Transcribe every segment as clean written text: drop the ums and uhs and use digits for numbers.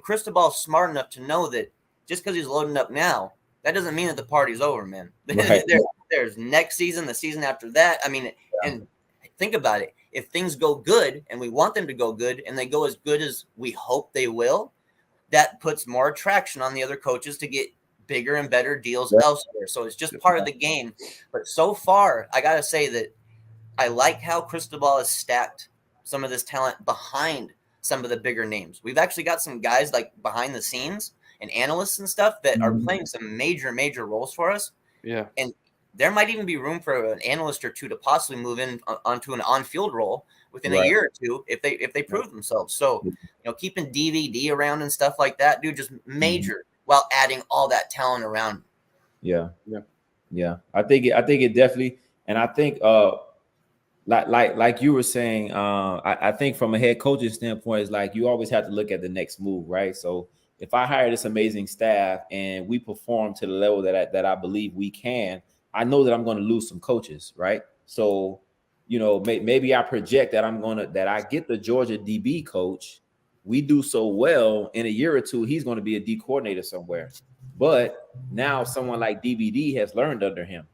Cristobal's smart enough to know that just because he's loading up now, that doesn't mean that the party's over, man. Right. There's next season, the season after that. I mean, and think about it. If things go good, and we want them to go good, and they go as good as we hope they will, that puts more attraction on the other coaches to get bigger and better deals elsewhere. So it's just part of the game. But so far, I got to say that I like how Cristobal has stacked some of this talent behind some of the bigger names. We've actually got some guys like behind the scenes and analysts and stuff that are playing some major roles for us. Yeah. And there might even be room for an analyst or two to possibly move in onto an on-field role within a year or two if they prove themselves. So, keeping DVD around and stuff like that, dude, just major while adding all that talent around. Yeah. I think it definitely, and I think like you were saying, I think from a head coaching standpoint, it's like you always have to look at the next move, right? So if I hire this amazing staff and we perform to the level that I believe we can, I know that I'm going to lose some coaches, right? So, maybe I project that I get the Georgia DB coach. We do so well in a year or two, he's going to be a D coordinator somewhere. But now someone like DVD has learned under him.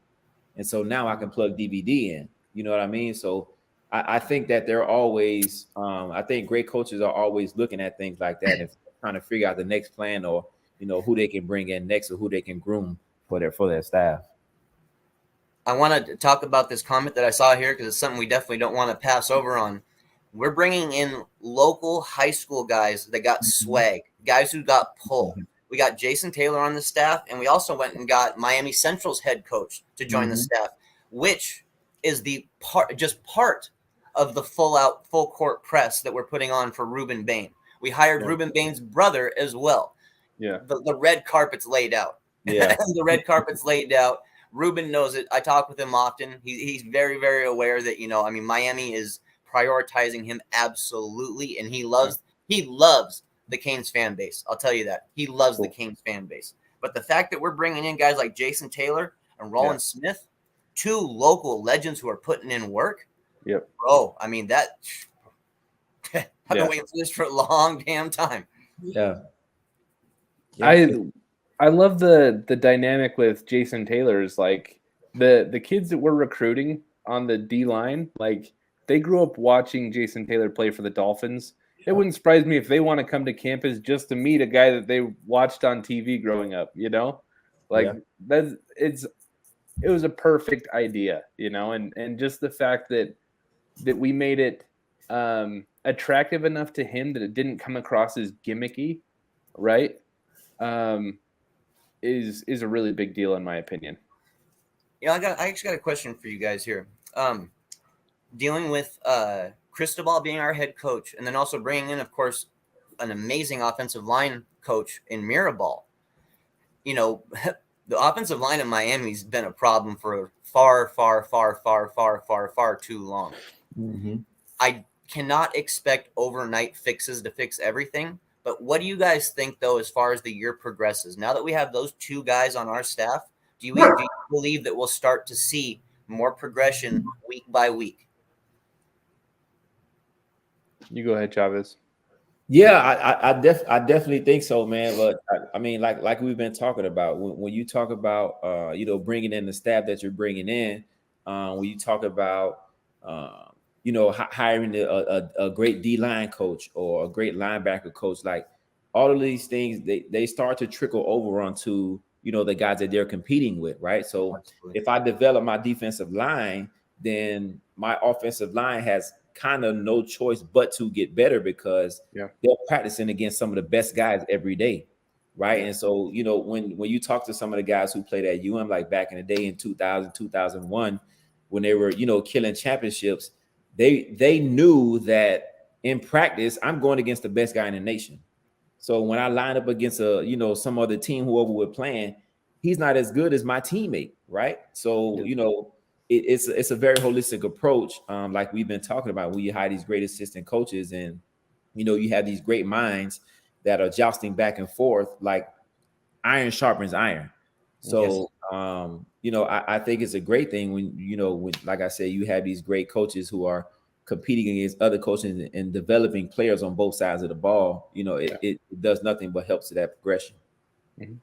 And so now I can plug DVD in. You know what I mean? So I think that they're always, I think great coaches are always looking at things like that and trying to figure out the next plan or, who they can bring in next or who they can groom for their staff. I want to talk about this comment that I saw here because it's something we definitely don't want to pass over on. We're bringing in local high school guys that got swag, guys who got pull. We got Jason Taylor on the staff, and we also went and got Miami Central's head coach to join the staff, which is the part of the full court press that we're putting on for Ruben Bain. We hired Ruben Bain's brother as well. Yeah. The red carpet's laid out. Yeah. The red carpet's laid out. Ruben knows it. I talk with him often. He's very, very aware that, Miami is prioritizing him absolutely, and he loves the Canes fan base. I'll tell you that. He loves the Canes fan base. But the fact that we're bringing in guys like Jason Taylor and Roland Smith, two local legends who are putting in work. Yep. Bro, I mean, that I've been waiting for this for a long damn time. Yeah. I love the dynamic with Jason Taylor is like the kids that we're recruiting on the D line, like they grew up watching Jason Taylor play for the Dolphins. It wouldn't surprise me if they want to come to campus just to meet a guy that they watched on TV growing up, it was a perfect idea, and just the fact that we made it attractive enough to him that it didn't come across as gimmicky, right? Is a really big deal in my opinion. I actually got a question for you guys here. Dealing with Cristobal being our head coach, and then also bringing in, of course, an amazing offensive line coach in Mirabal. The offensive line in Miami's been a problem for far too long. I cannot expect overnight fixes to fix everything. But what do you guys think, though, as far as the year progresses? Now that we have those two guys on our staff, do you believe that we'll start to see more progression week by week? You go ahead, Chavez. Yeah, I definitely think so, man. But I mean, like we've been talking about, when you talk about bringing in the staff that you're bringing in, when you talk about hiring a great D-line coach or a great linebacker coach, like all of these things, they start to trickle over onto, the guys that they're competing with, right? So if I develop my defensive line, then my offensive line has kind of no choice but to get better because they're practicing against some of the best guys every day, right? And so, when you talk to some of the guys who played at UM, like back in the day in 2000, 2001, when they were, killing championships, they knew that in practice, I'm going against the best guy in the nation. So when I line up against some other team, whoever we're playing, he's not as good as my teammate, right? So, it's a very holistic approach, like we've been talking about, when you hire these great assistant coaches and, you have these great minds that are jousting back and forth, like iron sharpens iron. So, I think it's a great thing when, like I said, you have these great coaches who are, competing against other coaches and developing players on both sides of the ball, you know, it does nothing but helps to that progression. Mhm.